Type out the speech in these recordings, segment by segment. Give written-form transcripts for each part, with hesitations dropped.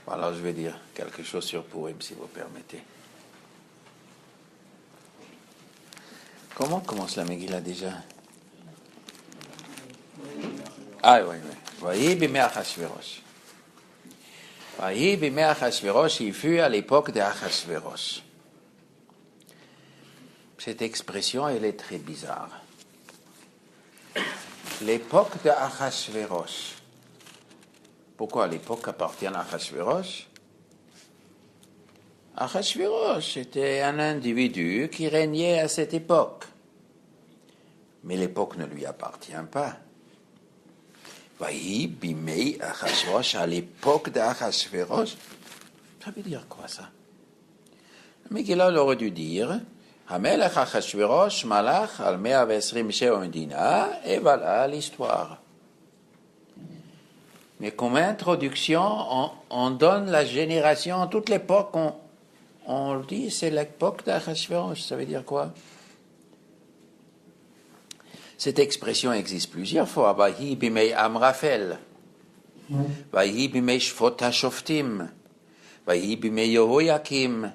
Alors je vais dire quelque chose sur Purim, si vous permettez. Comment commence la Megillah déjà? Ah oui, oui. Vayi bimei Achashverosh. Vayi bimei Achashverosh, il fut à l'époque de Achashverosh. Cette expression, elle est très bizarre. L'époque de Achashverosh. Pourquoi l'époque appartient à Achashverosh? Achashverosh était un individu qui régnait à cette époque. Mais l'époque ne lui appartient pas. Vayi bimei Achashverosh, à l'époque d'Achashverosh. Ça veut dire quoi ça? Mais qu'il aurait dû dire Hamelech Achashverosh malach al 120 she'o medina, et voilà l'histoire. Mais comme introduction, on donne la génération, toute l'époque, on dit c'est l'époque d'Achashverosh. Ça veut dire quoi? Cette expression existe plusieurs fois. Vayi bimei Amraphel, Vayi bimei Shvot HaShoftim, Vayi bimei Yehoyakim,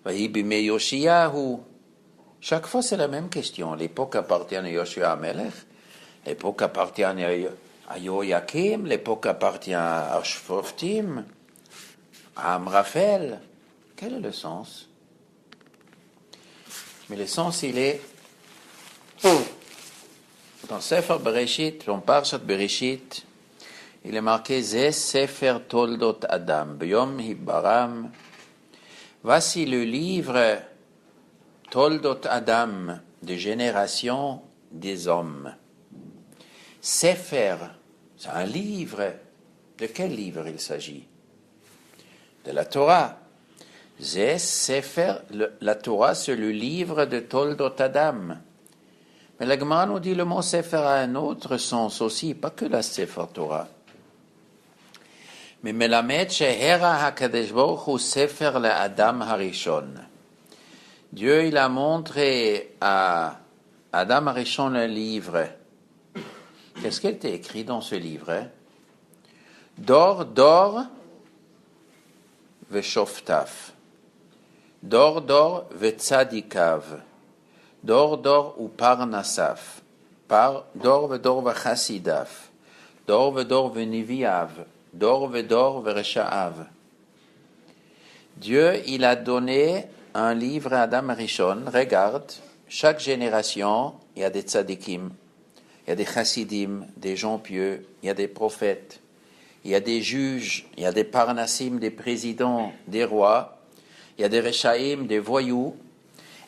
Vayi bimei Yoshiyahu. Chaque fois, c'est la même question. L'époque appartient à Yoshua Amelech, l'époque appartient à Yehoyakim, l'époque appartient à Shoftim, à Amraphel. Quel est le sens? Mais le sens, il est dans Sefer Bereshit, dans Parshat Bereshit, il est marqué Ze Sefer Toldot Adam, B'yom Hibaram. Voici le livre Toldot Adam, de génération des hommes. Sefer, c'est un livre. De quel livre il s'agit? De la Torah. Ze Sefer, la Torah, c'est le livre de Toldot Adam. Mais la Gemara nous dit le mot Sefer a un autre sens aussi, pas que la Sefer Torah. Mais Melamed Shehera HaKadosh Baruch Hu Sefer le'Adam Harishon. Dieu, il a montré à Adam Harishon un livre. Qu'est-ce qui était écrit dans ce livre? Dor, dor, veshoftaf. Dor, dor, vetzadikav. Dor, dor, ou parnasaf. Dor, vedor, vechassidaf. Dor, vedor, veniviav. Dor, vedor, vereshaav. Dieu, il a donné un livre à Adam Rishon. Regarde, chaque génération, il y a des tzadikim, il y a des chassidim, des gens pieux, il y a des prophètes, il y a des juges, il y a des parnassim, des présidents, des rois, il y a des rechaïm, des voyous.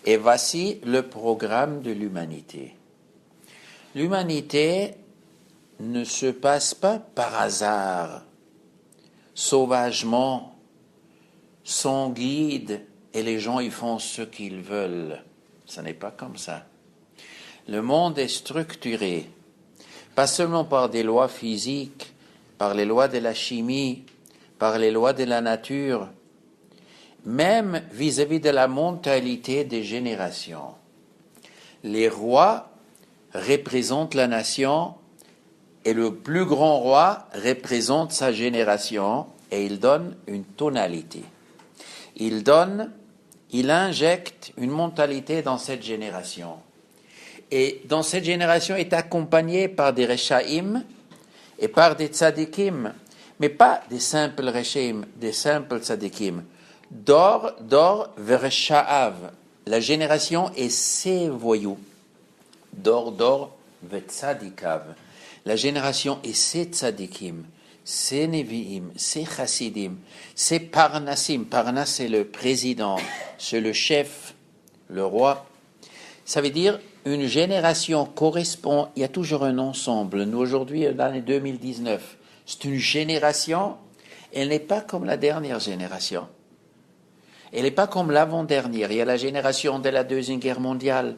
Et voici le programme de l'humanité. L'humanité ne se passe pas par hasard, sauvagement, sans guide, et les gens y font ce qu'ils veulent. Ce n'est pas comme ça. Le monde est structuré, pas seulement par des lois physiques, par les lois de la chimie, par les lois de la nature, même vis-à-vis de la mentalité des générations. Les rois représentent la nation et le plus grand roi représente sa génération et il donne une tonalité. Il injecte une mentalité dans cette génération. Et dans cette génération est accompagné par des rechaïm et par des tzadikim, mais pas des simples rechaïm, des simples tzadikim. Dor, dor, vereshaav. La génération est ses voyous. Dor, dor, vetzadikav. La génération est ses tzadikim, ses neviim, ses chassidim, ses parnassim. Parnas, c'est le président, c'est le chef, le roi. Ça veut dire, une génération correspond, il y a toujours un ensemble. Nous, aujourd'hui, l'année 2019, c'est une génération, elle n'est pas comme la dernière génération. Elle n'est pas comme l'avant-dernière. Il y a la génération de la Deuxième Guerre mondiale.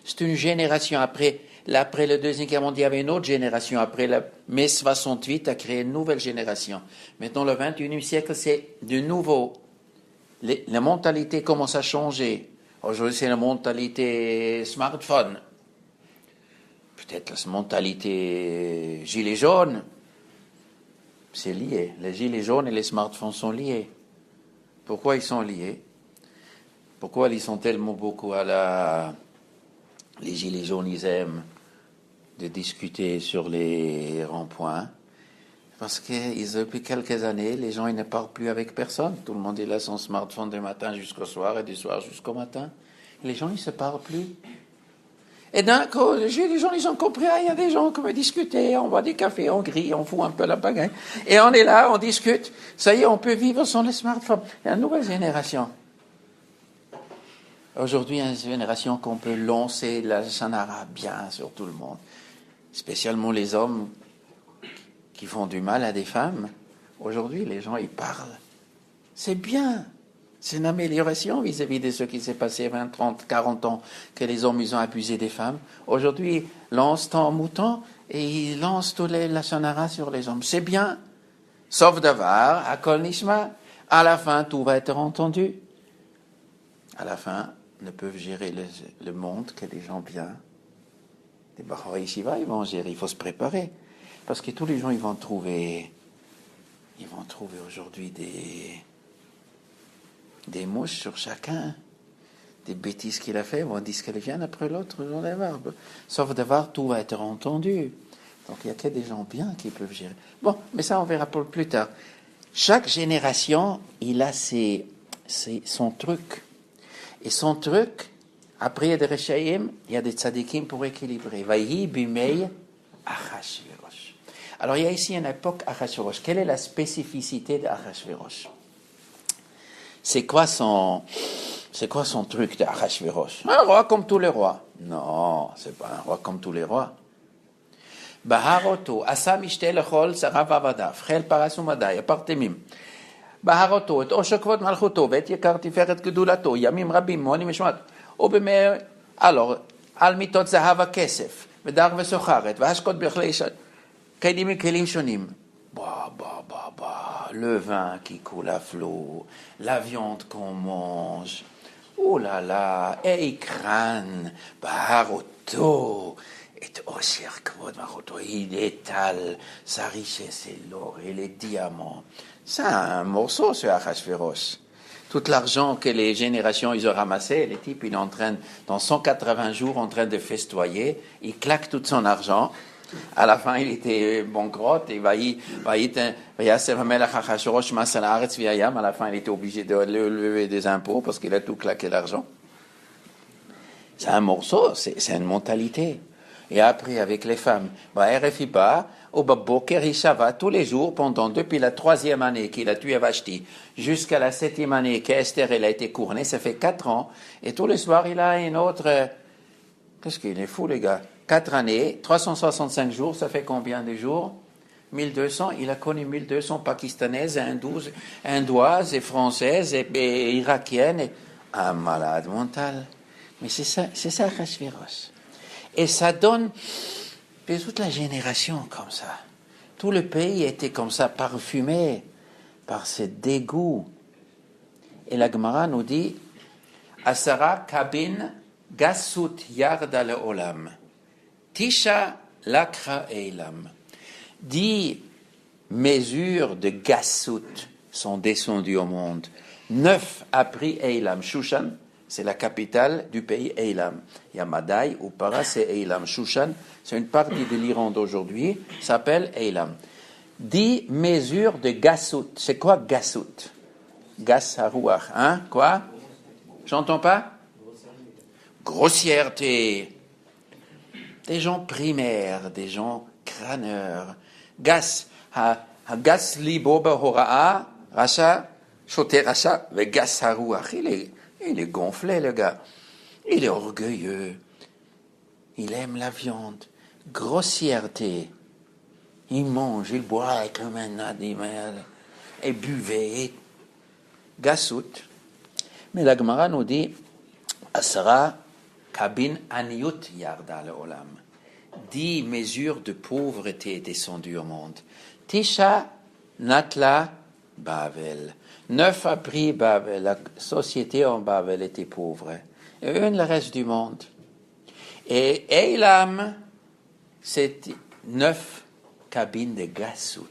C'est une génération après la Deuxième Guerre mondiale, il y avait une autre génération. Après la mai 68 a créé une nouvelle génération. Maintenant, le 21e siècle, c'est de nouveau. La mentalité commence à changer. Aujourd'hui, c'est la mentalité smartphone. Peut-être la mentalité gilet jaune. C'est lié. Les gilets jaunes et les smartphones sont liés. Pourquoi ils sont liés? Pourquoi ils sont tellement beaucoup Les gilets jaunes, ils aiment de discuter sur les ronds-points. Parce que depuis quelques années, les gens ils ne parlent plus avec personne. Tout le monde est là son smartphone du matin jusqu'au soir et du soir jusqu'au matin. Les gens, ils ne se parlent plus. Et d'un coup, les gens, ils ont compris, il y a des gens qui veulent discuter, on boit des cafés, on grille, on fout un peu la pagaille. Et on est là, on discute. Ça y est, on peut vivre sans les smartphones. Il y a une nouvelle génération. Aujourd'hui, il y a une génération qu'on peut lancer la chanara bien sur tout le monde. Spécialement les hommes qui font du mal à des femmes. Aujourd'hui, les gens, ils parlent. C'est bien. C'est une amélioration vis-à-vis de ce qui s'est passé 20, 30, 40 ans, que les hommes, ils ont abusé des femmes. Aujourd'hui, ils lancent en mouton et ils lancent tous les lachonara sur les hommes. C'est bien. Sauf d'avoir, à Kol Nishma, à la fin, tout va être entendu. À la fin, ne peuvent gérer le monde que des gens bien. Les Bahar Yeshiva, ils vont gérer. Il faut se préparer. Parce que tous les gens, ils vont trouver aujourd'hui des mouches sur chacun, des bêtises qu'il a fait, on dit qu'elles viennent après l'autre, dans les verbes. Sauf d'avoir, tout va être entendu. Donc il n'y a que des gens bien qui peuvent gérer. Bon, mais ça on verra pour plus tard. Chaque génération, il a son truc. Et son truc, après il y a des Rechaïm, il y a des Tzadikim pour équilibrer. Vaïhi bimei Achashverosh. Alors il y a ici une époque Achashverosh. Quelle est la spécificité d'Achashverosh? C'est quoi son truc d'Achashverosh? Un roi comme tous les rois. Non, c'est pas un roi comme tous les rois. Baharoto, asa mishte lechol sarav avadav, chel paras umadai, apartemim. Baharoto, et oshokvot malchuto, ואת יקר תפארת גדולתו, ימים רבים, מונים ושמעת. Alors, על מיטות זהב הכסף, ודר וסוחרת, והשקות בכלי כלים מכלים שונים. Le vin qui coule à flot, la viande qu'on mange, oh là là, Eikran, Baharoto, et Osher Kvod Baharoto, il étale sa richesse et l'or et les diamants. C'est un morceau, ce Achashverosh. Tout l'argent que les générations ils ont ramassé, les types, il est en train, dans 180 jours, en train de festoyer, il claque tout son argent. À la fin, il était banqueroute, et à la fin, il était obligé de lever des impôts parce qu'il a tout claqué l'argent. C'est un morceau, c'est une mentalité. Et après, avec les femmes, au Boker, Ishava, tous les jours, depuis la 3e année qu'il a tué Vashti, jusqu'à la 7e année qu'Esther, elle a été couronnée, ça fait 4 ans, et tous les soirs, il a une autre, qu'est-ce qu'il est fou, les gars? 4 années, 365 jours, ça fait combien de jours? 1200, il a connu 1200 pakistanaises, indoises et françaises et irakiennes. Un malade mental. Mais c'est ça Achashverosh. Et ça donne toute la génération comme ça. Tout le pays était comme ça, parfumé par ce dégoût. Et la Gemara nous dit, Asara kabin gasut yarda le'olam. Tisha lakra eilam. 10 mesures de gassout sont descendues au monde. 9 a pris Eilam. Shushan, c'est la capitale du pays Eilam. Il y a Madai, ou Para, c'est Eilam. Shushan, c'est une partie de l'Iran d'aujourd'hui, s'appelle Eilam. 10 mesures de gassout. C'est quoi gassout? Gas harouach, hein? Quoi? J'entends pas? Grossièreté. Des gens primaires, des gens crâneurs. Gas, gas libo horaa, racha, choté racha, le gas harouach. Il est gonflé, le gars. Il est orgueilleux. Il aime la viande. Grossièreté. Il mange, il boit comme un animal. Et buvait. Gassout. Mais la Gemara nous dit, Asara kabin aniut yarda le'olam. 10 mesures de pauvreté descendues au monde. Tisha natla Bavel. 9 a pris Bavel. La société en Bavel était pauvre. Et une, le reste du monde. Et Eilam, c'est 9 cabines de gassout.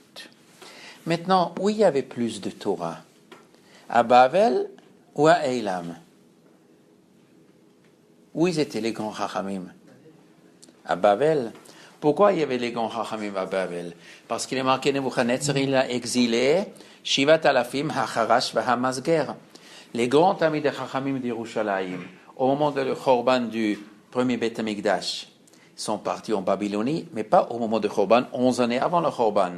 Maintenant, où il y avait plus de Torah? À Bavel ou à Eilam? Où ils étaient les grands Chachamim? À Bavel. Pourquoi il y avait les grands Chachamim à Bavel? Parce qu'il est marqué Nebuchadnezzar, il a exilé Shivat Alafim Hacharash Vahamazger. Les grands amis de Chachamim d'Yerushalayim, au moment de le Chorban du premier Beth Amikdash, sont partis en Babylonie, mais pas au moment de Chorban, 11 années avant le Chorban.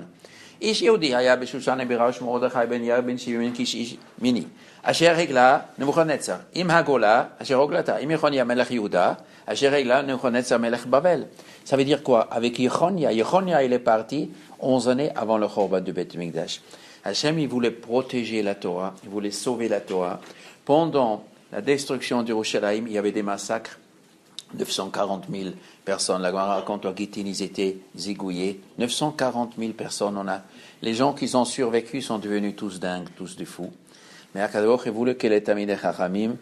איש יהודי היה בשושן בירה מרדכי בן יאיר בן 70 איש מיני אשר הגלה נבוכדנצר עם הגולה אשר הוגלתה עם יחוניה מלך יהודה אשר הגלה נבוכדנצר מלך בבל. Ça veut dire quoi? Avec Yechonia, il est parti 11 années avant le Chorban du Beth Mikdash. Hachem, il voulait protéger la Torah, il voulait sauver la Torah. Pendant la destruction d'Yerushalayim, il y avait des massacres. 940 000 personnes. La Gemara raconte en Gittin, ils étaient zigouillés. 940 000 personnes. Les gens qui ont survécu sont devenus tous dingues, tous des fous. Mais Akadosh voulait que les Tamidei Chachamim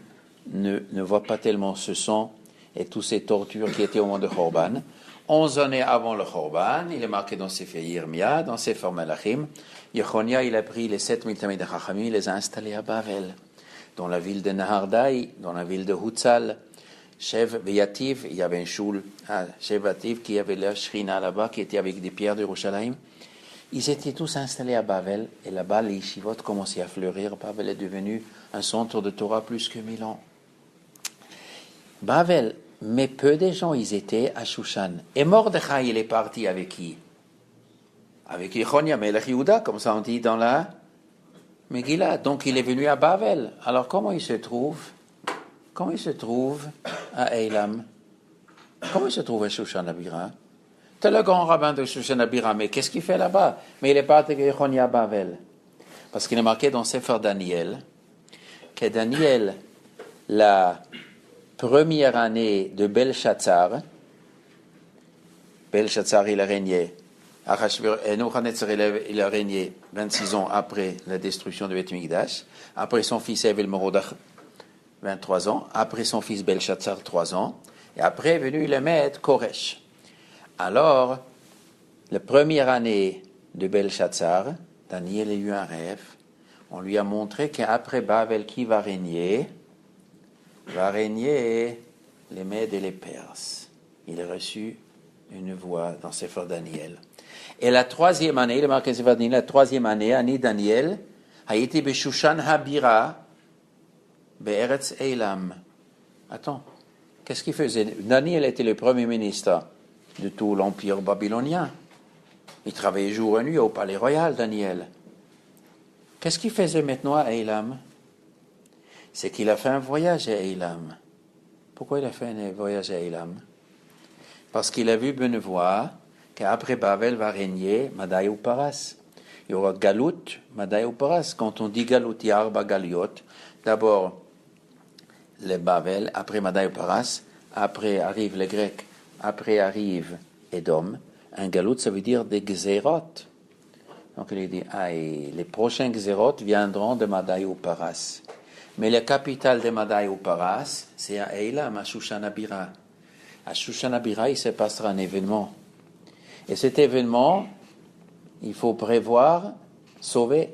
ne voient pas tellement ce sang et toutes ces tortures qui étaient au moment de Chorban. 11 années avant le Chorban, il est marqué dans Sefer Yirmiyah, dans Sefer Melachim, Yechonia, il a pris les 7 000 Tamidei Chachamim, il les a installés à Bavel, dans la ville de Nahardai, dans la ville de Hutzal. Shev Yativ, il y avait un choul à Shev Yativ qui avait la shrina là-bas, qui était avec des pierres de Yerushalayim. Ils étaient tous installés à Bavel, et là-bas, les yeshivot commençaient à fleurir. Bavel est devenu un centre de Torah plus que 1000 ans. Bavel, mais peu de gens, ils étaient à Shushan. Et Mordechai, il est parti avec qui? Avec Yechonia, Melech Yehuda, comme ça on dit dans la Megillah. Donc il est venu à Bavel. Alors comment il se trouve? Comment il se trouve à Eilam? Comment il se trouve à Shushan Abira? C'est le grand rabbin de Shushan Abira, mais qu'est-ce qu'il fait là-bas? Mais il est parti avec Yechonia à Bavel. Parce qu'il est marqué dans Sefer Daniel que Daniel, la première année de Belshazzar, il a régné. Nebuchadnezzar, il a régné 26 ans après la destruction de Beth Mikdash. Après son fils Evil-Merodach, 23 ans, après son fils Belshazzar, 3 ans, et après est venu le maître Koresh. Alors, la première année de Belshazzar, Daniel a eu un rêve. On lui a montré qu'après Bavel, qui va régner? Va régner les Mèdes et les Perses. Il a reçu une voix dans Sefer Daniel. Et la troisième année, il est marqué Sefer Daniel, la troisième année Daniel, a été Beshushan Habira, Be'eretz Eilam. Attends, qu'est-ce qu'il faisait? Daniel était le premier ministre de tout l'empire babylonien. Il travaillait jour et nuit au palais royal, Daniel. Qu'est-ce qu'il faisait maintenant à Eilam? C'est qu'il a fait un voyage à Eilam. Pourquoi il a fait un voyage à Eilam? Parce qu'il a vu Benevoie qu'après Bavel va régner Madai ou Paras. Il y aura Galout, Madai ou Paras. Quand on dit Galout, il y a Arba Galiot. D'abord, le Bavel, après Madai ou Paras, après arrivent les Grecs, après arrive Edom. Un Galout, ça veut dire des Gzerot. Donc il dit, les prochains Gzerot viendront de Madai ou Paras. Mais la capitale de Madai ou Paras, c'est à Eilam, à Shushan Abira. À Shushan Abira, il se passera un événement. Et cet événement, il faut prévoir, sauver.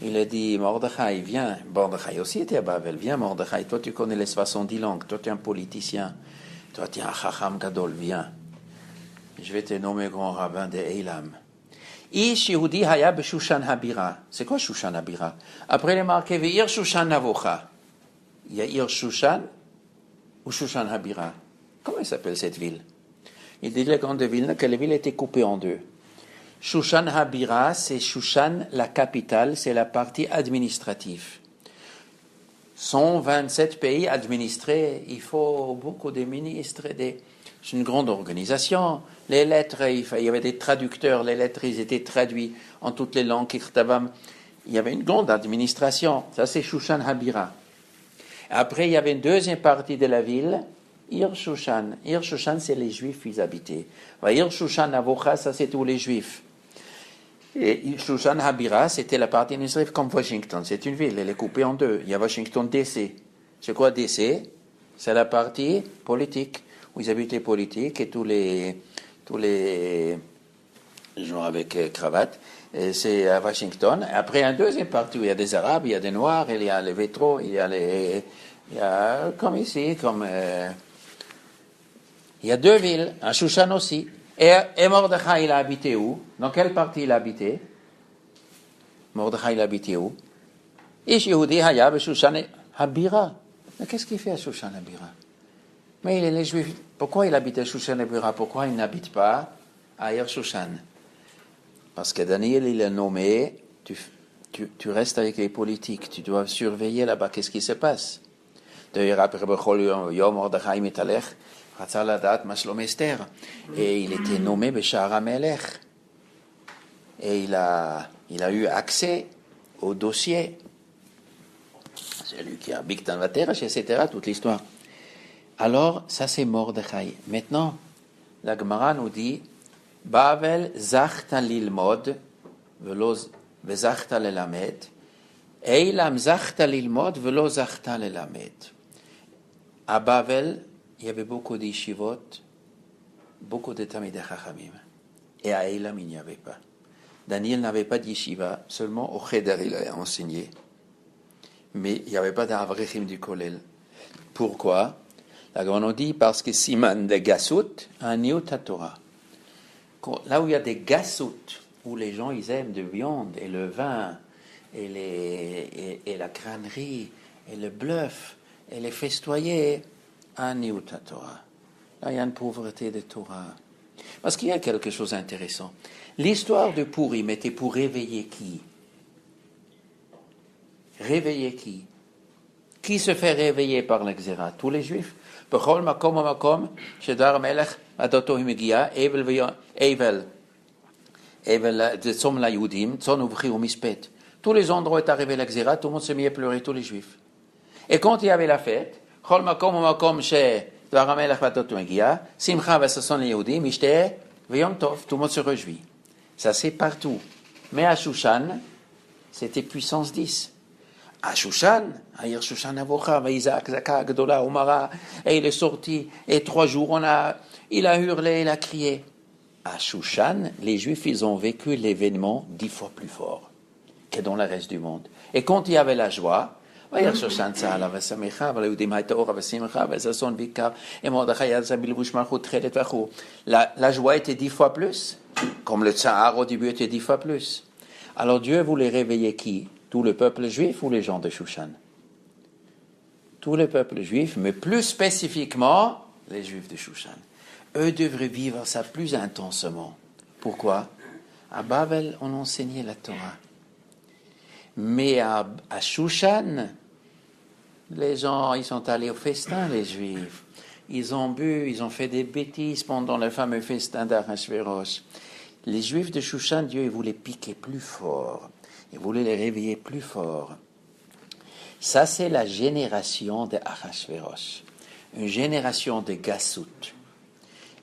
Il a dit, Mordechai, viens. Mordechai aussi était à Babel. Viens, Mordechai, toi tu connais les 70 langues, toi tu es un politicien, toi tu es un Chacham Gadol, viens. Je vais te nommer grand rabbin de Eilam. Ish Yehudi haya b'Shushan Habira. C'est quoi Shushan Habira? Après il est marqué Ve'ir Shushan Navocha. Il y a Ir Shushan ou Shushan Habira. Comment s'appelle cette ville? Il dit la grande ville que la ville était coupée en deux. Shushan Habira, c'est Shushan, la capitale, c'est la partie administrative. 127 pays administrés, il faut beaucoup de ministres. C'est une grande organisation. Les lettres, il y avait des traducteurs, les lettres, ils étaient traduits en toutes les langues. Il y avait une grande administration. Ça, c'est Shushan Habira. Après, il y avait une deuxième partie de la ville, Ir Shushan. Ir Shushan, c'est les Juifs qui y habitaient. Ir Shushan Avocha, ça, c'est tous les Juifs. Et Shushan Habira, c'était la partie administrative comme Washington. C'est une ville, elle est coupée en deux. Il y a Washington DC. C'est quoi DC? C'est la partie politique, où ils habitent les politiques et tous les gens avec cravate. Et c'est à Washington. Après, un deuxième parti où il y a des Arabes, il y a des Noirs, il y a les Vétros, il y a comme ici, il y a deux villes, à Shushan aussi. Et Mordechai, il a habité où? Dans quelle partie il a habité? Mordechai, il a habité où? Ish Yehudi Haya, Shushan Habira. Mais qu'est-ce qu'il fait à Shushan Habira? Mais les Juifs, pourquoi il habite à Shushan Habira? Pourquoi il n'habite pas ailleurs Shushan? Parce que Daniel, il est nommé, tu restes avec les politiques, tu dois surveiller là-bas, qu'est-ce qui se passe? D'ailleurs, après Yom Mordechai Mitalech, et il était nommé Béchar Amelech. Et il a eu accès au dossier. C'est lui qui a Bigtan Vateresh, etc., toute l'histoire. Alors, ça c'est Mordechai. Maintenant, la Gemara nous dit Bavel zachta lilmod velo zachta lelamed eilam zachta lilmod velo zachta lelamed. À Bavel, il y avait beaucoup d'yeshivot, beaucoup de Talmidei Chachamim. Et à Eilam, il n'y avait pas. Daniel n'avait pas d'yeshiva, seulement au Cheder il a enseigné. Mais il n'y avait pas d'Avrechim du Kollel. Pourquoi? La Gemara dit parce que Siman de Gassout a niut Torah. Là où il y a des Gassout, où les gens ils aiment de viande et le vin et la crânerie et le bluff et les festoyer, a niut Torah. Là il y a une pauvreté de Torah. Parce qu'il y a quelque chose d'intéressant. L'histoire de Purim était pour réveiller qui? Réveiller qui? Qui se fait réveiller par l'exérat? Tous les Juifs. Bechol makom makom shedar melech adoto himegia evel tzom la Yudim tzon uvchi umispet. Tous les endroits où est arrivé l'exérat, tout le monde s'est mis à pleurer, tous les Juifs. Et quand il y avait la fête, Chol makom makom shedar melech adoto himegia simcha v'sason la Yudim ishte v'yom tov. Tout le monde se réjouit. Ça c'est partout. Mais à Shushan, c'était puissance 10. À Shushan, Aïr Shushan Avocha, Vaïzak, Zaka, Gdola, Omara, et il est sorti, et 3 jours, il a hurlé, il a crié. À Shushan, les Juifs, ils ont vécu l'événement 10 fois plus fort que dans le reste du monde. Et quand il y avait la joie, Aïr Shushan, Tzala, Vasamecha, Valayudim Haïtaora, Vasimcha, Vasason, Vikar, et Mordechai, Zabil, Vushmarchut, Trelet, Vachou. La joie était 10 fois plus, comme le Tsahar au début était 10 fois plus. Alors Dieu voulait réveiller qui? Tout le peuple juif ou les gens de Shushan? Tout le peuple juif, mais plus spécifiquement, les juifs de Shushan. Eux devraient vivre ça plus intensément. Pourquoi? À Babel, on enseignait la Torah. Mais à Shushan, les gens, ils sont allés au festin, les juifs. Ils ont bu, ils ont fait des bêtises pendant le fameux festin d'Achashverosh. Les juifs de Shushan, Dieu il voulait piquer plus fort. Il voulait les réveiller plus fort. Ça, c'est la génération de Achashverosh. Une génération de Gassout.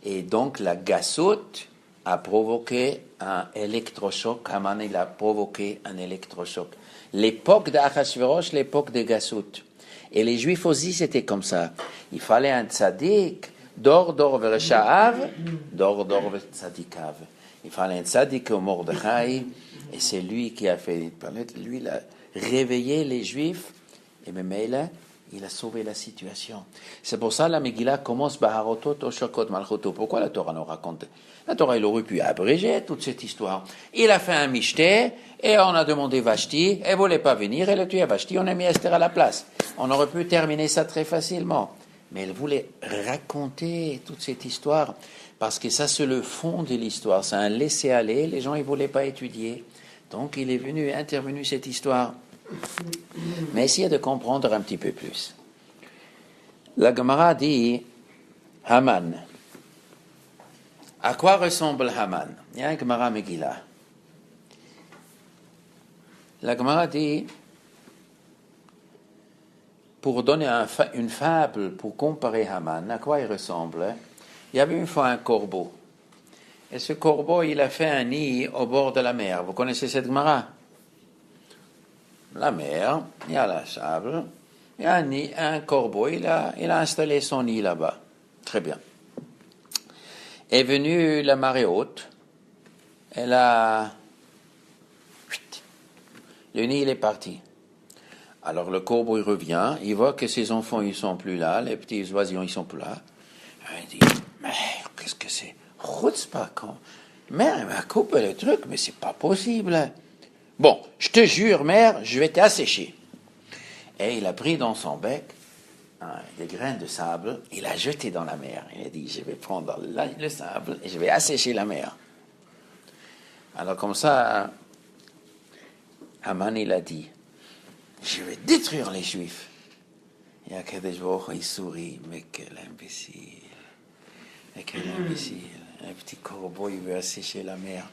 Et donc, la Gassout a provoqué un électrochoc. Haman, il a provoqué un électrochoc. L'époque d'Achashverosh, l'époque de Gassout. Et les Juifs aussi, c'était comme ça. Il fallait un tzaddik. Dor v'resha'av, dor v'tzadikav. Il fallait un tzaddik au Mordechai. Et c'est lui qui a fait, lui, il a réveillé les Juifs, et même il a sauvé la situation. C'est pour ça que la Megillah commence Baharotot Oshakot Malchoto. Pourquoi la Torah nous raconte? La Torah, il aurait pu abréger toute cette histoire. Il a fait un michté, et on a demandé Vashti, elle ne voulait pas venir, elle a tué Vashti, on a mis Esther à la place. On aurait pu terminer ça très facilement. Mais elle voulait raconter toute cette histoire, parce que ça, c'est le fond de l'histoire. C'est un laisser-aller, les gens, ils ne voulaient pas étudier. Donc, il est intervenu cette histoire. Mais essayez de comprendre un petit peu plus. La Gemara dit Haman. À quoi ressemble Haman? Il y a un Gemara Megillah. La Gemara dit, pour donner une fable, pour comparer Haman, à quoi il ressemble? Il y avait une fois un corbeau. Et ce corbeau, il a fait un nid au bord de la mer. Vous connaissez cette Gemara? La mer, il y a la sable, il y a un corbeau, il a installé son nid là-bas. Très bien. Est venue la marée haute, elle a Le nid, il est parti. Alors le corbeau, il revient, il voit que ses enfants, ils sont plus là, les petits oisillons, ils sont plus là. Il dit, mais qu'est-ce que c'est? Chutzpah, quand mère, elle m'a coupé le truc, mais c'est pas possible. Bon, je te jure, mère, je vais t'assécher. Et il a pris dans son bec des graines de sable, il a jeté dans la mer. Il a dit, je vais prendre le sable et je vais assécher la mer. Alors comme ça, Haman, il a dit, je vais détruire les Juifs. Et Akadosh Baruch Hu, il sourit, mais quel imbécile. Mais quel imbécile. Un petit corbeau, il veut assécher la mer.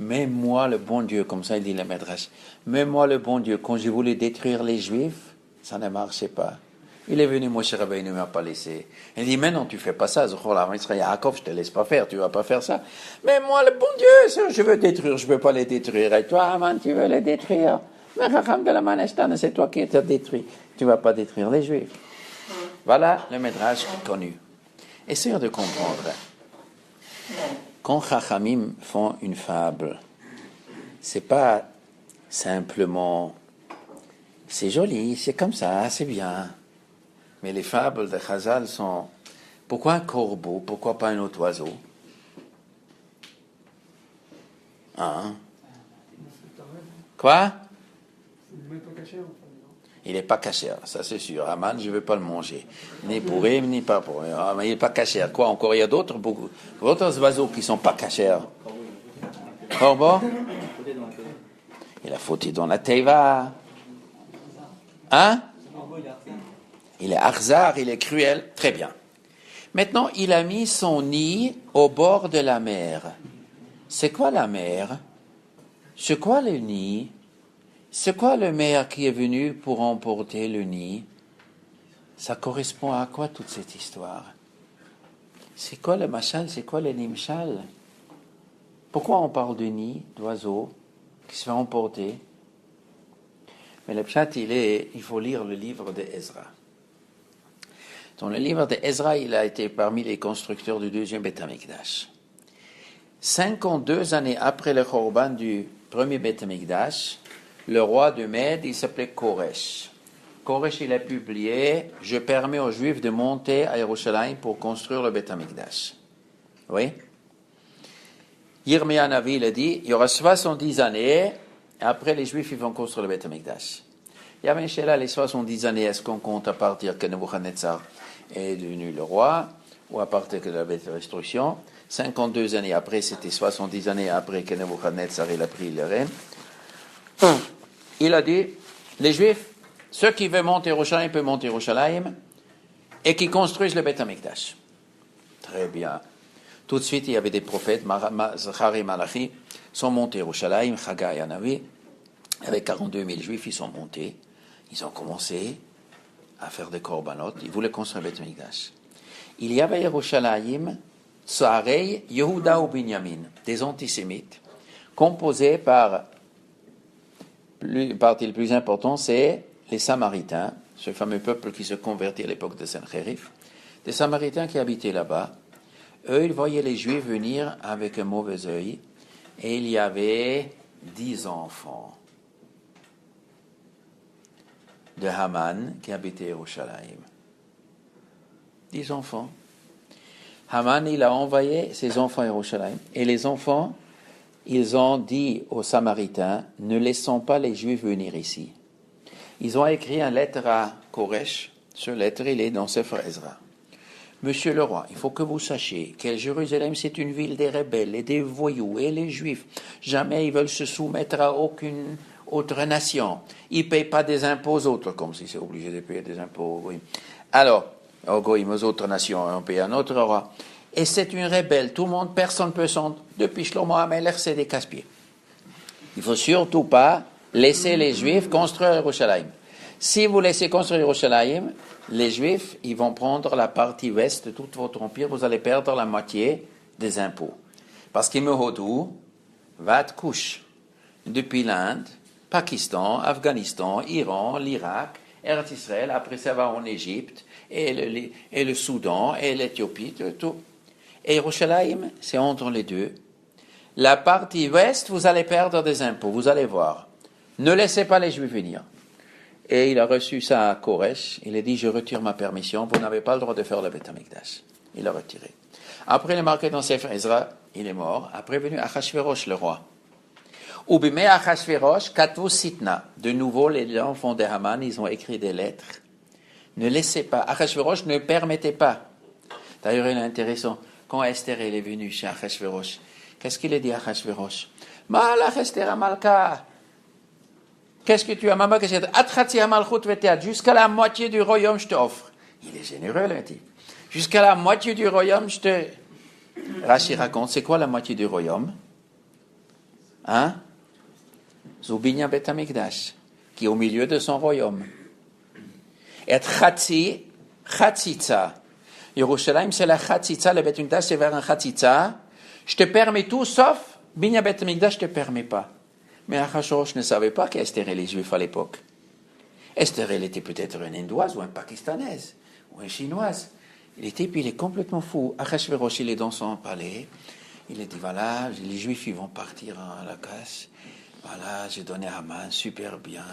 Mais moi, le bon Dieu, comme ça il dit le Midrash, mais moi, le bon Dieu, quand j'ai voulu détruire les Juifs, ça ne marchait pas. Il est venu, Moshe Rabbeinu ne m'a pas laissé. Il dit, mais non, tu fais pas ça, Yaakov, je te laisse pas faire, tu vas pas faire ça. Mais moi, le bon Dieu, je veux détruire, je veux pas les détruire. Et toi, Haman, tu veux les détruire. Mais Chacham de la Manestane, c'est toi qui t'as détruit. Tu vas pas détruire les Juifs. Voilà le Midrash connu. Essayons de comprendre. Quand Chachamim font une fable, c'est pas simplement, c'est joli, c'est comme ça, c'est bien. Mais les fables de Chazal sont, pourquoi un corbeau, pourquoi pas un autre oiseau? Hein? Quoi? Il n'est pas cachère, ça c'est sûr. Haman, je ne veux pas le manger. Ni pour lui, ni pas pour lui. Ah, mais il n'est pas cachère. Quoi encore? Il y a d'autres oiseaux qui ne sont pas cachères. Corbeau? Il a fauté dans la teiva. Hein? Il est arzar, il est cruel. Très bien. Maintenant, il a mis son nid au bord de la mer. C'est quoi la mer? C'est quoi le nid? C'est quoi le maire qui est venu pour emporter le nid? Ça correspond à quoi toute cette histoire? C'est quoi le machal? C'est quoi le nimshal? Pourquoi on parle de nid, d'oiseau, qui se fait emporter? Mais le pshat, il faut lire le livre de Ezra. Dans le livre de Ezra, il a été parmi les constructeurs du deuxième Beth Amikdash. 52 années après le Khorban du premier Beth Amikdash, le roi de Mède, il s'appelait Koresh. Koresh, il a publié « Je permets aux Juifs de monter à Yerushalayim pour construire le Beth Amikdash ». Oui? Yirmiyah Navi, il a dit « Il y aura 70 années, et après les Juifs, ils vont construire le Beth Amikdash ». Il y avait là les 70 années, est-ce qu'on compte à partir que Nebuchadnezzar est devenu le roi, ou à partir de la destruction? 52 années après, c'était 70 années après que Nebuchadnezzar il a pris le règne. Il a dit, les Juifs, ceux qui veulent monter Yerushalayim peuvent monter Yerushalayim et qui construisent le Beth Amikdash. Très bien. Tout de suite, il y avait des prophètes, Zachari et Malachi, sont montés Yerushalayim, Chagai et Navi, avec 42 000 Juifs, ils sont montés, ils ont commencé à faire des korbanot, ils voulaient construire le Beth Amikdash. Il y avait Yerushalayim, Tsarei, Yehuda ou Binyamin, des antisémites, composés par la partie le plus important, c'est les Samaritains, ce fameux peuple qui se convertit à l'époque de Senchérif, des Samaritains qui habitaient là-bas. Eux, ils voyaient les Juifs venir avec un mauvais œil, et il y avait 10 enfants de Haman qui habitaient Yerushalayim. 10 enfants. Haman, il a envoyé ses enfants à Yerushalayim, et les enfants, ils ont dit aux Samaritains, ne laissons pas les Juifs venir ici. Ils ont écrit une lettre à Koresh. Cette lettre, il est dans Sefer Ezra. Monsieur le roi, il faut que vous sachiez que Jérusalem, c'est une ville des rebelles et des voyous, et les Juifs, jamais ils veulent se soumettre à aucune autre nation. Ils ne payent pas des impôts autres, comme si c'est obligé de payer des impôts. Oui. Alors, aux autres nations, on paye un autre roi. Et c'est une rebelle. Tout le monde, personne ne peut s'en... Depuis Shlomo HaMelech, c'est des casse-pieds. Il ne faut surtout pas laisser les Juifs construire Yerushalayim. Si vous laissez construire Yerushalayim, les Juifs, ils vont prendre la partie ouest de tout votre empire. Vous allez perdre la moitié des impôts. Parce qu'ils me hodou, Vat Kush, depuis l'Inde, Pakistan, Afghanistan, Iran, l'Irak, Eretz Israël, après ça va en Égypte, et le Soudan, et l'Éthiopie, tout. Et Yerushalayim, c'est entre les deux. La partie ouest, vous allez perdre des impôts, vous allez voir. Ne laissez pas les Juifs venir. Et il a reçu ça à Koresh. Il a dit, je retire ma permission, vous n'avez pas le droit de faire le Beth Amikdash. Il a retiré. Après, il est marqué dans Sefer Ezra, il est mort. Après est venu Achashverosh, le roi. Ubime Achashverosh, Katvu Sitna. De nouveau, les enfants de Haman, ils ont écrit des lettres. Ne laissez pas. Achashverosh ne permettait pas. D'ailleurs, il est intéressant. Quand Esther elle est venue chez Achashverosh, qu'est-ce qu'il a dit à Achashverosh? Malach Esther Amalka. Qu'est-ce que tu as, maman? Jusqu'à la moitié du royaume, je t'offre. Il est généreux, le type. Jusqu'à la moitié du royaume, je te. Rashi raconte, c'est quoi la moitié du royaume? Hein? Zubinia Bet Amikdash, qui est au milieu de son royaume. Et Chatzitza. Yerushalayim, c'est la Chatzitza, le Bet Amikdash, c'est vers un Chatzitza. Je te permets tout, sauf Binia Bet Amikdash, je te permets pas. Mais Achashverosh ne savait pas qu'Esther et les Juifs à l'époque. Esther, elle était peut-être une Indoise ou une Pakistanaise ou une Chinoise. Il est complètement fou. Achashverosh, il est dans son palais. Il a dit, voilà, les Juifs, ils vont partir à la casse. Voilà, j'ai donné à Haman, super bien.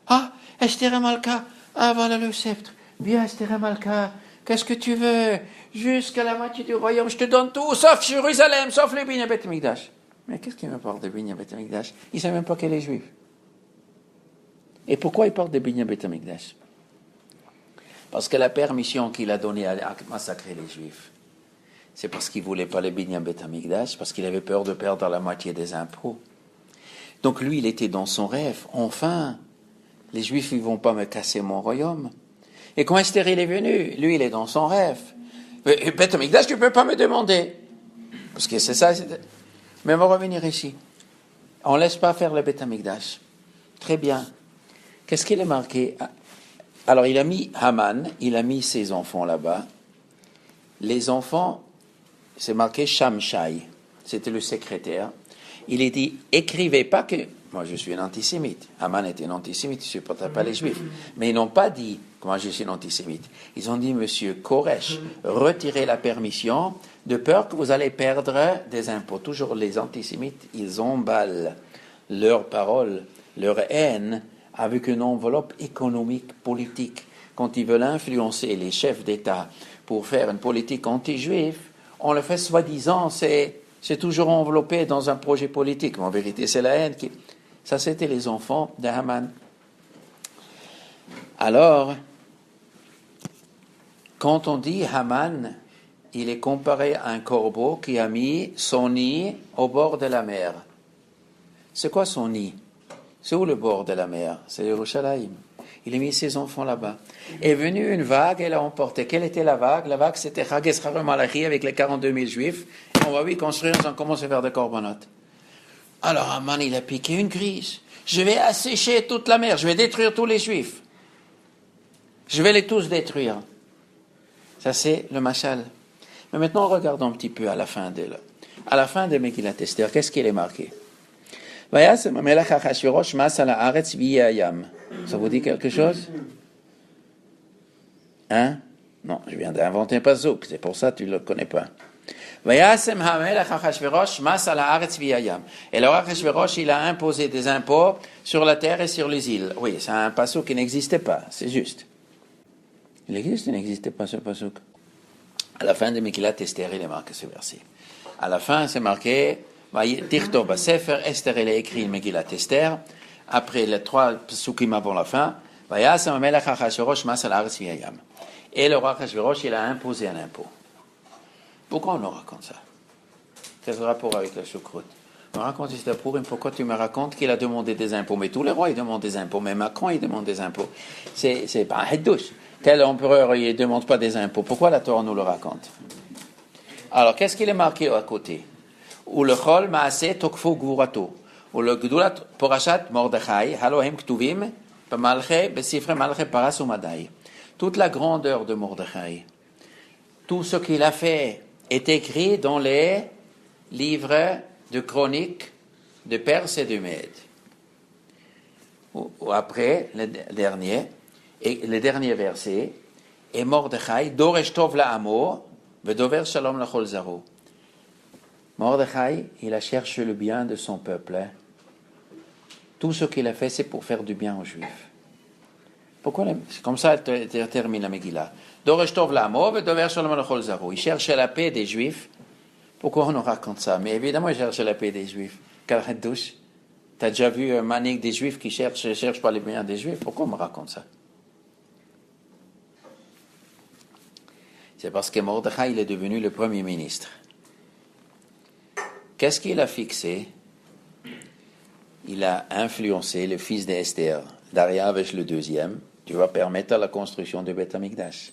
Ah, Esther Amalka, ah, voilà le sceptre. Viens, Esther Amalka, qu'est-ce que tu veux? Jusqu'à la moitié du royaume, je te donne tout, sauf Jérusalem, sauf le Binya Bet Mikdash. Mais qu'est-ce qu'il me parle de Binya Bet Amikdash? Il ne sait même pas qu'elle est juive. Et pourquoi il parle de Binya Bet Amikdash? Parce que la permission qu'il a donnée à massacrer les Juifs, c'est parce qu'il ne voulait pas le Binya Bet Amikdash, parce qu'il avait peur de perdre la moitié des impôts. Donc lui, il était dans son rêve. Enfin, les Juifs, ils ne vont pas me casser mon royaume. Et quand Esther il est venu, lui, il est dans son rêve. Bet Amikdash, tu ne peux pas me demander. Parce que c'est ça. Mais on va revenir ici. On ne laisse pas faire le Beth Amikdash. Très bien. Qu'est-ce qu'il est marqué? Alors, il a mis Haman, il a mis ses enfants là-bas. Les enfants, c'est marqué Shamshai. C'était le secrétaire. Il est dit, écrivez pas que... Moi, je suis un antisémite. Haman était un antisémite, il ne supportait pas les Juifs. Mais ils n'ont pas dit que moi, je suis un antisémite. Ils ont dit, monsieur Koresh, retirez la permission de peur que vous allez perdre des impôts. Toujours les antisémites, ils emballent leurs paroles, leur haine avec une enveloppe économique, politique. Quand ils veulent influencer les chefs d'État pour faire une politique anti-juive, on le fait soi-disant, c'est toujours enveloppé dans un projet politique. Mais en vérité, c'est la haine qui... Ça, c'était les enfants de Haman. Alors, quand on dit Haman, il est comparé à un corbeau qui a mis son nid au bord de la mer. C'est quoi son nid? C'est où le bord de la mer? C'est Yerushalayim. Il a mis ses enfants là-bas. Est venue une vague, elle a emporté. Quelle était la vague? La vague, c'était Chages Harem Malachi avec les 42 000 Juifs. On va oui construire, on commence à faire des corbanotes. Alors Haman, il a piqué une crise. Je vais assécher toute la mer, je vais détruire tous les Juifs. Je vais les tous détruire. Ça, c'est le machal. Mais maintenant, regardons un petit peu à la fin de Megillat Esther. Qu'est-ce qu'il est marqué? Ça vous dit quelque chose? Hein? Non, je viens d'inventer un pasouk, c'est pour ça que tu ne le connais pas. Et le roi Achashverosh, il a imposé des impôts sur la terre et sur les îles. Oui, c'est un pasouk qui n'existait pas, c'est juste. Il existe, il n'existait pas ce pasouk. À la fin de Megillat Esther, il est marqué ce verset. À la fin, c'est marqué Tirtov Sefer, Esther, elle a écrit Megillat Esther. Après les 3 pasukim avant la fin, et le roi Achashverosh, il a imposé un impôt. Pourquoi on nous raconte ça? Quel rapport avec la choucroute? On raconte cette pourri, pourquoi tu me racontes qu'il a demandé des impôts? Mais tous les rois, ils demandent des impôts. Mais Macron, il demande des impôts. C'est pas un douche. Tel empereur, il ne demande pas des impôts. Pourquoi la Torah nous le raconte? Alors, qu'est-ce qu'il est marqué à côté? Ou le chol maaseh tokfo gvurato. Ou le gdulat porachat Mordechai, halohem ktuvim, b'malche, b'sifre malche paras umadai. Toute la grandeur de Mordechai, tout ce qu'il a fait est écrit dans les livres de chroniques de Perse et de Mède. Ou après, le dernier verset, et Mordechai, Doresh Tov la'amo, Vedover Shalom lachol zaro. Mordechai, il a cherché le bien de son peuple. Tout ce qu'il a fait, c'est pour faire du bien aux Juifs. Pourquoi c'est comme ça termine la Megillah. Doresh tov la'amo ve'dover shalom lechol zaro. Il cherchait la paix des Juifs. Pourquoi on nous raconte ça? Mais évidemment, il cherchait la paix des Juifs. Quelle douche. T'as déjà vu un manique des Juifs qui cherche pas les biens des Juifs? Pourquoi on me raconte ça? C'est parce que Mordechai, il est devenu le premier ministre. Qu'est-ce qu'il a fixé? Il a influencé le fils d'Esther, Dariavesh le deuxième, qui va permettre la construction du Beth Amikdash.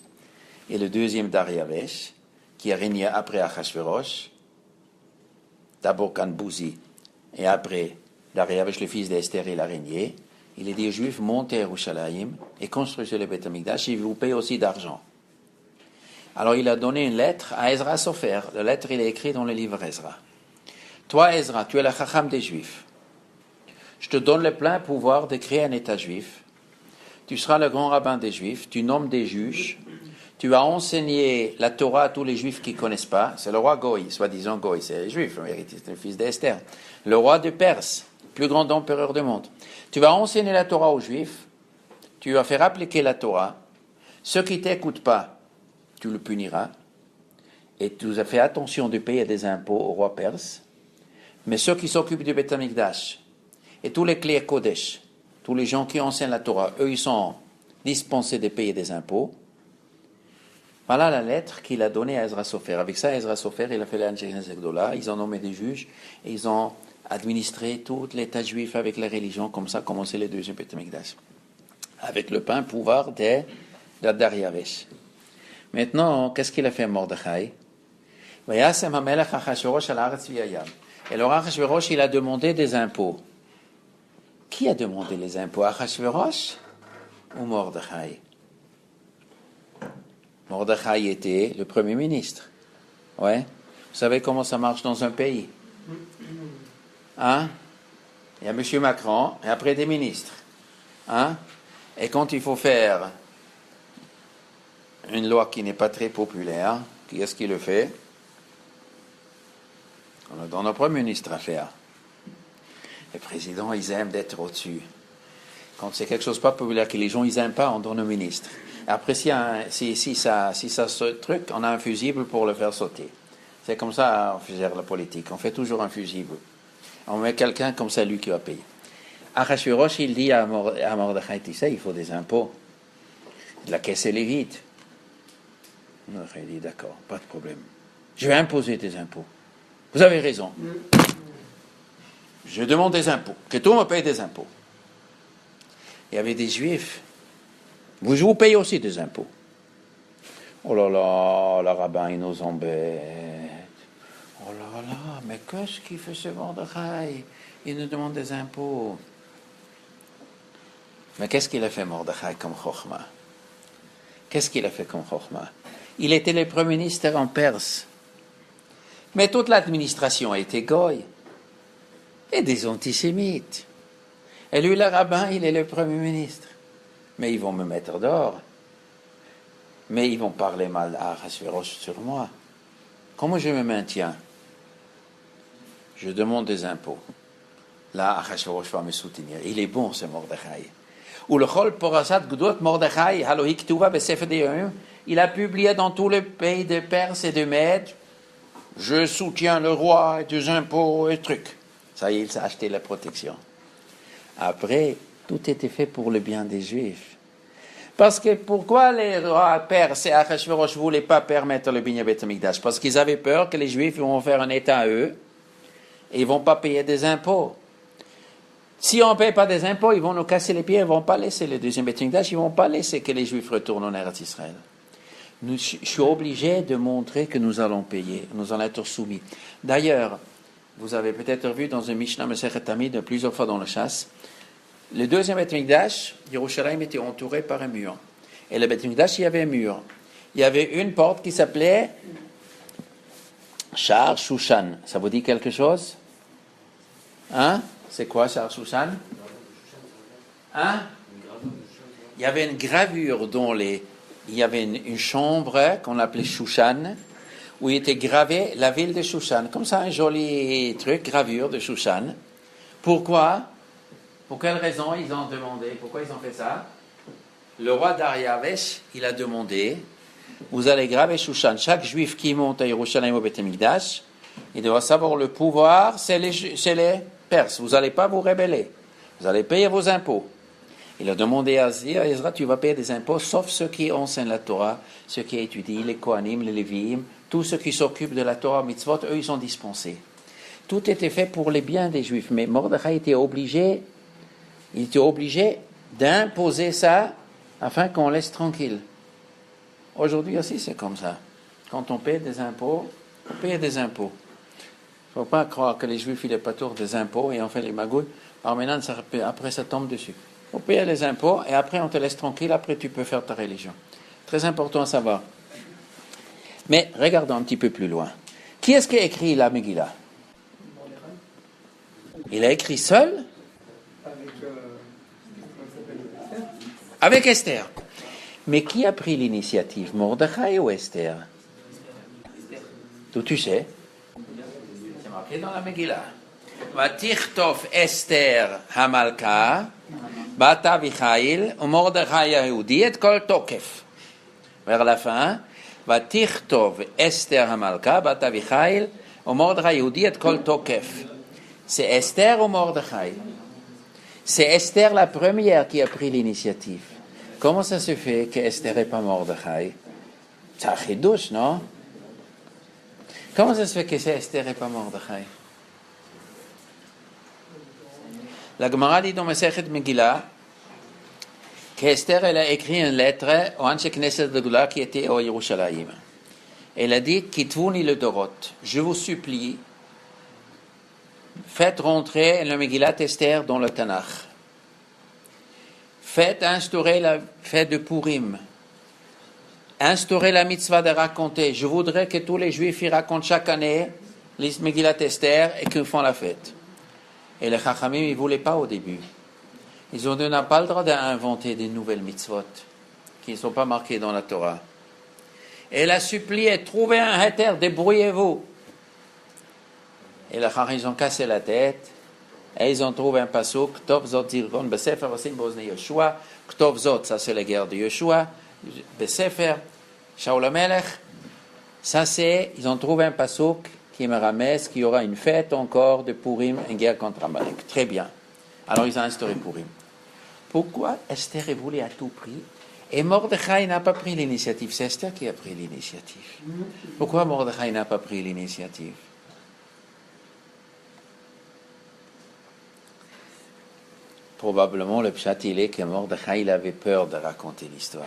Et le deuxième Dariavesh, qui a régné après Achashverosh, d'abord Kanbouzi, et après Dariavesh, le fils d'Esther, il a régné. Il a dit aux Juifs, montez à Yerushalayim et construisez le Beth Amikdash, et il vous paye aussi d'argent. Alors il a donné une lettre à Ezra Sofer. La lettre, il est écrite dans le livre Ezra. Toi, Ezra, tu es le Chacham des Juifs. Je te donne le plein pouvoir de créer un État juif. Tu seras le grand rabbin des Juifs. Tu nommes des juges. Tu as enseigné la Torah à tous les Juifs qui ne connaissent pas. C'est le roi Goï, soi-disant Goï, c'est les Juifs, en vérité, c'est le fils d'Esther. Le roi de Perse, plus grand empereur du monde. Tu vas enseigner la Torah aux Juifs. Tu vas faire appliquer la Torah. Ceux qui ne t'écoutent pas, tu le puniras. Et tu as fait attention de payer des impôts au roi perse. Mais ceux qui s'occupent du Beth Amikdash, et tous les clés Kodesh, tous les gens qui enseignent la Torah, eux, ils sont dispensés de payer des impôts. Voilà la lettre qu'il a donnée à Ezra Sofer. Avec ça, Ezra Sofer, il a fait l'Angeles Gdola, ils ont nommé des juges, et ils ont administré tout l'État juif avec les religions, comme ça, commencé les deuxième Beth Amikdash. Avec le plein pouvoir de Dariavesh. Maintenant, qu'est-ce qu'il a fait Mordechai? Et le roi Achashverosh, il a demandé des impôts. Qui a demandé les impôts? Achashverosh ou Mordechai? Mordechai était le premier ministre. Ouais. Vous savez comment ça marche dans un pays? Hein? Il y a M. Macron et après des ministres. Hein? Et quand il faut faire une loi qui n'est pas très populaire, qui est-ce qui le fait? On a dans notre premier ministre à faire. Les présidents, ils aiment d'être au-dessus. Quand c'est quelque chose pas populaire que les gens ils aiment pas, on donne au ministre. Après, si ça se truc, on a un fusible pour le faire sauter. C'est comme ça on fait la politique. On fait toujours un fusible. On met quelqu'un comme ça, lui qui va payer. Achashverosh, il dit à Mordechai, tu sais, il faut des impôts. La caisse, elle est vide. Mordechai dit, d'accord, pas de problème. Je vais imposer des impôts. Vous avez raison. Je demande des impôts. Que tout le monde paye des impôts. Il y avait des Juifs. Vous payez aussi des impôts. Oh là là, le rabbin, il nous embête. Oh là là, mais qu'est-ce qu'il fait ce Mordechai? Il nous demande des impôts. Mais qu'est-ce qu'il a fait Mordechai comme Chochma? Qu'est-ce qu'il a fait comme Chochma? Il était le premier ministre en Perse. Mais toute l'administration était goy. Et des antisémites. Et lui, le rabbin, il est le premier ministre. Mais ils vont me mettre dehors. Mais ils vont parler mal à Achashverosh sur moi. Comment je me maintiens? Je demande des impôts. Là, Achashverosh va me soutenir. Il est bon, ce Mordechai. Ou le Chol Porasat Gdot Mordechai, Halohik Tuva Besefer Devarim, il a publié dans tout le pays de Perse et de Mède, je soutiens le roi et des impôts et trucs. Ça y est, il s'est acheté la protection. Après, tout était fait pour le bien des Juifs. Parce que pourquoi les rois perses et Achashverosh ne voulaient pas permettre le Binyan Beth Amikdash? Parce qu'ils avaient peur que les Juifs vont faire un État à eux et ils ne vont pas payer des impôts. Si on ne paye pas des impôts, ils vont nous casser les pieds, ils ne vont pas laisser le deuxième Beth Amikdash, ils ne vont pas laisser que les Juifs retournent en Eretz Israël. Je suis obligé de montrer que nous allons payer, nous allons être soumis. D'ailleurs, vous avez peut-être vu dans un Mishnah Masechet Tamid plusieurs fois dans le chasse, le deuxième Beth Amikdash, Yerushalayim était entouré par un mur. Et le Beth Amikdash, il y avait un mur. Il y avait une porte qui s'appelait Shar Shushan. Ça vous dit quelque chose? Hein? C'est quoi Shar Shushan? Hein? Il y avait une gravure dans il y avait une chambre qu'on appelait Shushan, où il était gravé la ville de Shushan. Comme ça, un joli truc, gravure de Shushan. Pourquoi? Pour quelle raison ils ont demandé? Pourquoi ils ont fait ça? Le roi Dariavesh, il a demandé, vous allez graver Shushan. Chaque juif qui monte à Yerushalayim au Beth Amikdash, il doit savoir le pouvoir, c'est les Perses. Vous n'allez pas vous rebeller. Vous allez payer vos impôts. Il a demandé à Ezra, tu vas payer des impôts, sauf ceux qui enseignent la Torah, ceux qui étudient, les Kohanim, les Lévi'im, tous ceux qui s'occupent de la Torah mitzvot, eux, ils sont dispensés. Tout était fait pour les biens des Juifs, mais Mordechai était obligé d'imposer ça afin qu'on laisse tranquille. Aujourd'hui aussi, c'est comme ça. Quand on paye des impôts, on paye des impôts. Il ne faut pas croire que les Juifs, ils ne pas tour des impôts et on fait les magouilles. Alors maintenant, après, ça tombe dessus. On paye les impôts et après, on te laisse tranquille. Après, tu peux faire ta religion. Très important à savoir. Mais regardons un petit peu plus loin. Qui est-ce qui a écrit la Megillah? Il a écrit seul? Avec Esther. Mais qui a pris l'initiative, Mordechai ou Esther? D'où tu sais? C'est marqué dans la Megillah. Vatichtov Esther Hamalka, Bat Avichail, Mordechai Yehudi et Kol Tokef. Vers la fin, Vatichtov Esther Hamalka, Bat Avichail, Mordechai Yehudi et Kol Tokef. C'est Esther ou Mordechai? C'est Esther la première qui a pris l'initiative. Comment ça se fait que Esther n'est pas Mordechai? C'est un chidouche, non? Comment ça se fait que c'est Esther et pas Mordechai? La Gemara dit dans Masechet Megillah qu'Esther elle a écrit une lettre au Anshe Knesset de Gula qui était au Yerushalayim. Elle a dit Kitvuni le Dorot, je vous supplie, faites rentrer le Megillat Esther dans le Tanakh. Faites instaurer la fête de Purim. Instaurer la mitzvah de raconter. Je voudrais que tous les Juifs y racontent chaque année les Megillat Esther et qu'ils font la fête. Et les Chachamim, ils ne voulaient pas au début. Ils ont dit, on n'a pas le droit d'inventer des nouvelles mitzvot qui ne sont pas marquées dans la Torah. Et elle a supplié, trouvez un heter, débrouillez-vous. Et les Chachamim, ils ont cassé la tête. Et ils ont trouvé un pasuk, Ktov Zot Zirgon Besefer Vasim Bozne Yoshua. Ktov Zot, ça c'est la guerre de Yoshua. Besefer, Shaul HaMelech. Ça c'est, ils ont trouvé un pasuk qui me ramène qu'il y aura une fête encore de Purim, une guerre contre Amalek. Très bien. Alors ils ont instauré Purim. Pourquoi Esther voulait à tout prix et Mordechai n'a pas pris l'initiative? C'est Esther qui a pris l'initiative. Pourquoi Mordechai n'a pas pris l'initiative? Probablement, le pshat, il est que Mordechai il avait peur de raconter l'histoire.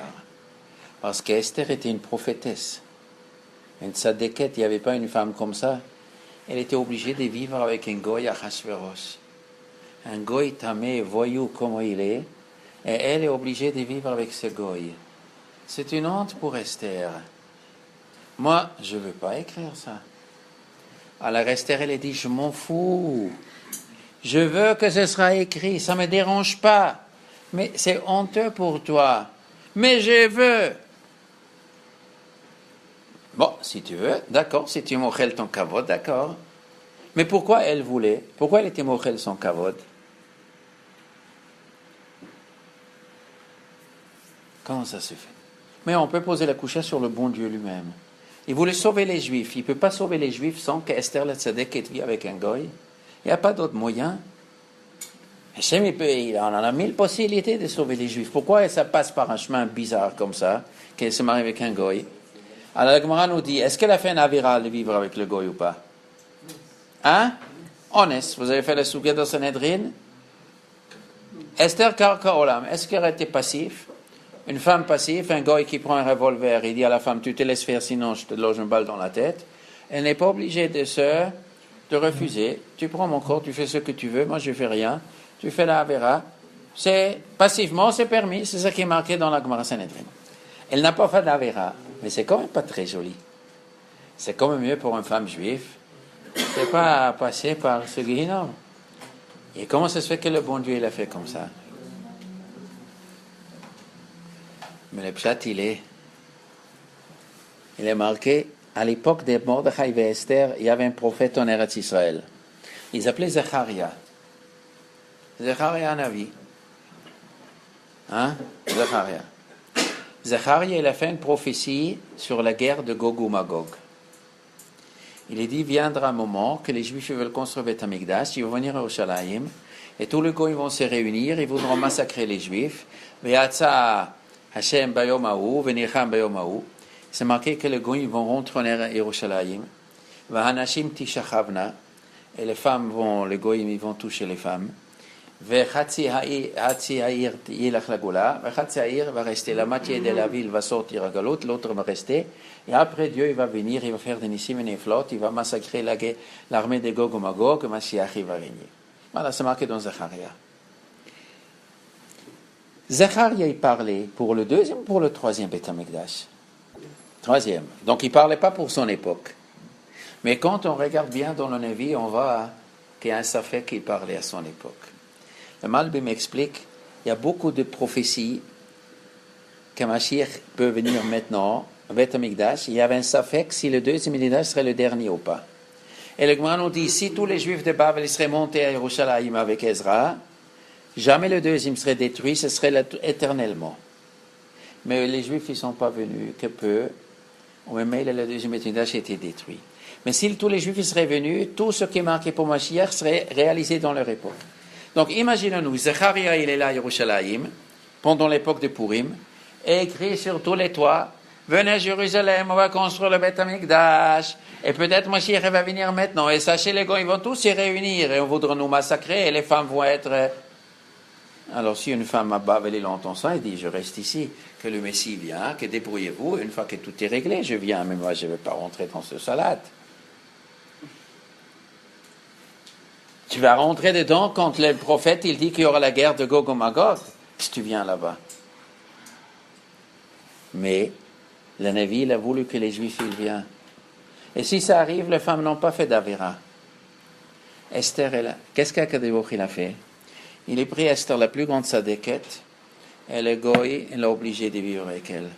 Parce qu'Esther était une prophétesse. Une tzadékette, il n'y avait pas une femme comme ça. Elle était obligée de vivre avec un goy à Achashverosh. Un goy tamé, voyou comme il est. Et elle est obligée de vivre avec ce goy. C'est une honte pour Esther. Moi, je ne veux pas écrire ça. Alors Esther, elle a dit, je m'en fous. Je veux que ce sera écrit, ça ne me dérange pas. Mais c'est honteux pour toi. Mais je veux. Bon, si tu veux, d'accord, si tu mochel ton kavod, d'accord. Mais pourquoi elle voulait? Pourquoi elle était mochel son kavod? Comment ça se fait? Mais on peut poser la couche sur le bon Dieu lui-même. Il voulait sauver les Juifs. Il ne peut pas sauver les Juifs sans qu'Esther le tzaddik vit avec un goy. Il n'y a pas d'autre moyen. Hachem, il en a 1000 possibilités de sauver les Juifs. Pourquoi ça passe par un chemin bizarre comme ça, qu'elle se marie avec un goy? Alors la Gemara nous dit, est-ce qu'elle a fait un avira de vivre avec le goy ou pas? Hein? Honnête, vous avez fait la souga de Sanhedrin? Esther Karka Olam, est-ce qu'elle était passif? Une femme passive, un goy qui prend un revolver, il dit à la femme, tu te laisses faire sinon je te loge une balle dans la tête. Elle n'est pas obligée de refuser. Tu prends mon corps, tu fais ce que tu veux, moi je ne fais rien. Tu fais la avera. C'est passivement, c'est permis. C'est ça qui est marqué dans la Gemara Sanhedrin. Elle n'a pas fait d'avera, mais c'est quand même pas très joli. C'est quand même mieux pour une femme juive. C'est pas passer par ce guéhinom. Et comment ça se fait que le bon Dieu il a fait comme ça? Mais le pshat il est marqué. À l'époque de Mordechai et Esther, il y avait un prophète en Eretz Israël. Ils appelaient Zacharia. Zacharia Navi. Hein? Zacharia. Zacharia, il a fait une prophétie sur la guerre de Gog ou Magog. Il a dit, viendra un moment que les Juifs veulent construire Beth Amikdash, ils vont venir à Yerushalayim, et tous les goyim vont se réunir, ils voudront massacrer les Juifs. Ve'atza Hashem bayom ha'u, ve'nicham bayom ha'u. C'est marqué que les goyim vont rentrer à Yerushalayim. Ve'hanashim tishachavna, et les femmes vont, les goyim, ils vont toucher les femmes. Ve'chatzi ha'ir yilach la goula, ve'chatzi ha'ir va rester, la moitié de la ville va sortir à Galot, l'autre va rester. Et après, Dieu, il va venir, il va faire des nissim et des flottes, il va massacrer l'armée de Gog et Magog, et Mashiach, il va régner. Voilà, c'est marqué dans Zacharia. Zacharia, il parlait pour le deuxième ou pour le troisième Beth Amikdash? Troisième. Donc, il ne parlait pas pour son époque. Mais quand on regarde bien dans le Nevi, on voit qu'il y a un safek qui parlait à son époque. Le Malbi m'explique, il y a beaucoup de prophéties que Mashiach peut venir maintenant, Beth Amikdash, il y avait un safek si le deuxième Mikdash serait le dernier ou pas. Et le Gemara nous dit, si tous les Juifs de Babel seraient montés à Yerushalayim avec Ezra, jamais le deuxième serait détruit, ce serait éternellement. Mais les Juifs ne sont pas venus, que peu, au même moment le deuxième Beth Amikdash a été détruit. Mais si tous les Juifs seraient venus, tout ce qui est marqué pour Mashiach serait réalisé dans leur époque. Donc imaginez-nous, Zacharia il est là à Yerushalayim, pendant l'époque de Purim, et écrit sur tous les toits, venez à Jérusalem, on va construire le Beth Amikdash, et peut-être Mashiach va venir maintenant, et sachez les gars, ils vont tous se réunir, et on voudra nous massacrer, et les femmes vont être... Alors si une femme à Babel, il entend ça, il dit, je reste ici, que le Messie vient, que débrouillez-vous, une fois que tout est réglé, je viens, mais moi je ne vais pas rentrer dans ce salade. Tu vas rentrer dedans quand le prophète, il dit qu'il y aura la guerre de Gog et Magog, si tu viens là-bas. Mais le Navi, il a voulu que les Juifs ils viennent. Et si ça arrive, les femmes n'ont pas fait d'Avera. Esther est là. Qu'est-ce qu'Akadosh il a fait? Il a pris Esther, la plus grande sadéquette, et le goy, il l'a obligé de vivre avec elle.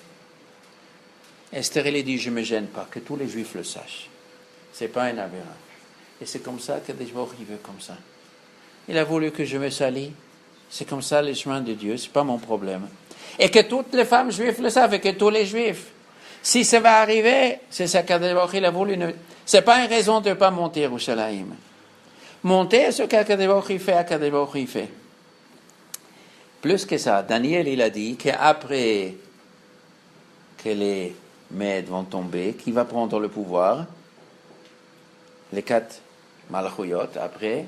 Esther, il a dit, je ne me gêne pas, que tous les Juifs le sachent. Ce n'est pas un Avera. Et c'est comme ça qu'Akadosh il veut comme ça. Il a voulu que je me salis. C'est comme ça le chemin de Dieu, ce n'est pas mon problème. Et que toutes les femmes juives le savent, et que tous les juifs. Si ça va arriver, c'est ça qu'Akadosh il a voulu. Ce n'est pas une raison de ne pas monter à Yerushalayim. Monter, ce qu'Akadosh il fait, Akadosh il fait. Plus que ça, Daniel il a dit qu'après que les Mèdes vont tomber, qui va prendre le pouvoir? Les 4 Malchuyot, après,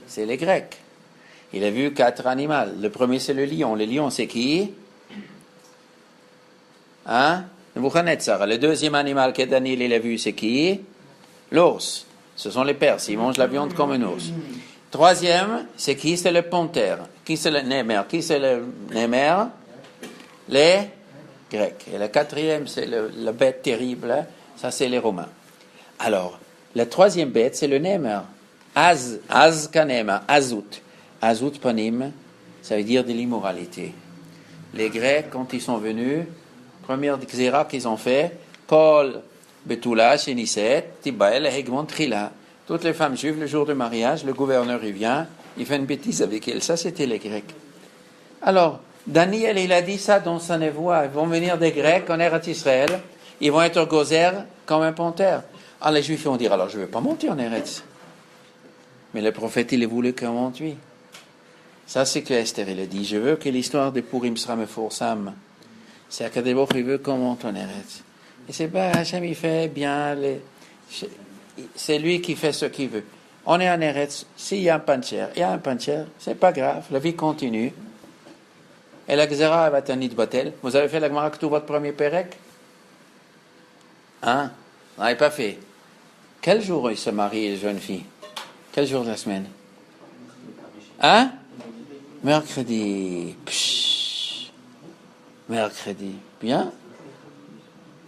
c'est les Grecs. Il a vu 4 animaux. Le premier, c'est le lion. Le lion, c'est qui? Hein? Le deuxième animal que Daniel il a vu, c'est qui? L'ours. Ce sont les Perses. Ils mangent la viande comme un ours. Troisième, c'est qui? C'est le panthère. Qui c'est le némer? Qui c'est le némer? Les Grecs. Et le quatrième, c'est la bête terrible. Ça, c'est les Romains. Alors, la troisième bête, c'est le némer. Az kanémer. Azout. Azout panim, ça veut dire de l'immoralité. Les Grecs, quand ils sont venus, première xéra qu'ils ont fait, Kol Betula, Sheniset, Tibael, Hegmon, Trila. Toutes les femmes juives, le jour du mariage, le gouverneur il vient, il fait une bêtise avec elles. Ça, c'était les Grecs. Alors, Daniel, il a dit ça dans sa névoie. Ils vont venir des Grecs en Eretz Israël, ils vont être gozer comme un panthère. Alors les Juifs vont dire, alors je ne vais pas monter en Eretz. Mais le prophète, il a voulu qu'on monte, lui. Ça, c'est que Esther, il a dit, je veux que l'histoire de Purim sera me forsam. C'est Akadosh, il veut qu'on monte en Eretz. Et c'est pas Hachem, il fait bien, c'est lui qui fait ce qu'il veut. On est en Eretz, s'il y a un pancher, il y a un pancher, c'est pas grave, la vie continue. Et la Gzera va être un nid batel. Vous avez fait la Gemara tout votre premier Pérec? Hein? Vous n'avez pas fait. Quel jour il se marie, les jeunes filles? Quel jour de la semaine? Hein? Mercredi. Pshh. Mercredi. Bien.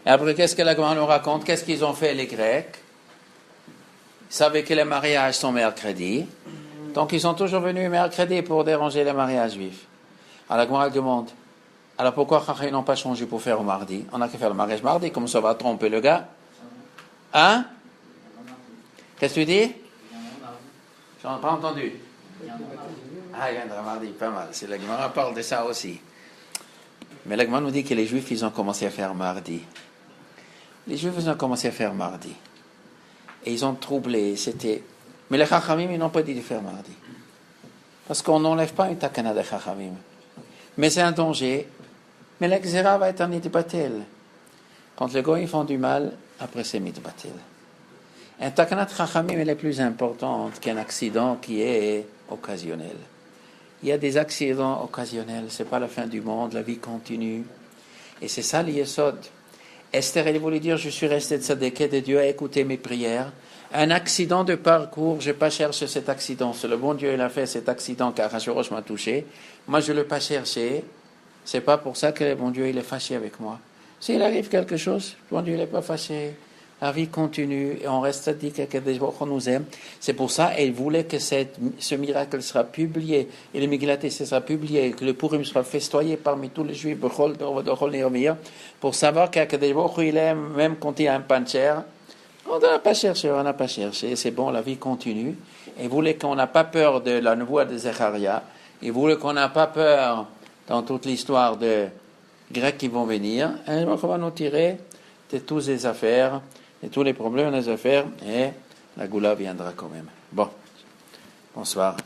Et après, qu'est-ce que la Gemara nous raconte? Qu'est-ce qu'ils ont fait, les Grecs? Ils savaient que les mariages sont mercredi. Donc, ils sont toujours venus mercredi pour déranger les mariages juifs. Alors, la Gemara demande, alors pourquoi ils n'ont pas changé pour faire au mardi? On n'a qu'à faire le mariage mardi, comme ça va tromper le gars. Hein? Qu'est-ce que tu dis? Je n'ai pas entendu. Ah, il viendra mardi, pas mal. C'est la Gemara parle de ça aussi. Mais la Gemara nous dit que les Juifs, ils ont commencé à faire mardi. Les Juifs, ils ont commencé à faire mardi. Et ils ont troublé, c'était... Mais les Chachamim, ils n'ont pas dit de faire mardi. Parce qu'on n'enlève pas une takana de Chachamim. Mais c'est un danger. Mais la Xéra va être un mitbatel. Quand les goyim font du mal, après c'est mitbatel. Un takana de Chachamim, elle est plus importante qu'un accident qui est occasionnel. Il y a des accidents occasionnels, c'est pas la fin du monde, la vie continue. Et c'est ça l'Yesod. Esther, elle voulait dire, je suis resté tzadéké de Dieu à écouter mes prières. Un accident de parcours, je n'ai pas cherché cet accident. C'est le bon Dieu, il a fait cet accident car Achashverosh m'a touché. Moi, je ne l'ai pas cherché. C'est pas pour ça que le bon Dieu, il est fâché avec moi. S'il arrive quelque chose, le bon Dieu, il n'est pas fâché. La vie continue et on reste dit qu'on nous aime. C'est pour ça qu'elle voulait que ce miracle sera publié et le Megillat Esther sera publié et que le Purim sera festoyé parmi tous les Juifs pour savoir qu'Akadosh Baruch Hu il aime même quand il y a un pancher. On n'a pas cherché, c'est bon, la vie continue. Il voulait qu'on n'a pas peur de la voix de Zecharia. Il voulait qu'on n'a pas peur dans toute l'histoire de Grecs qui vont venir. Et on va nous tirer de toutes les affaires. Et tous les problèmes des affaires, et la Goula viendra quand même. Bon, bonsoir.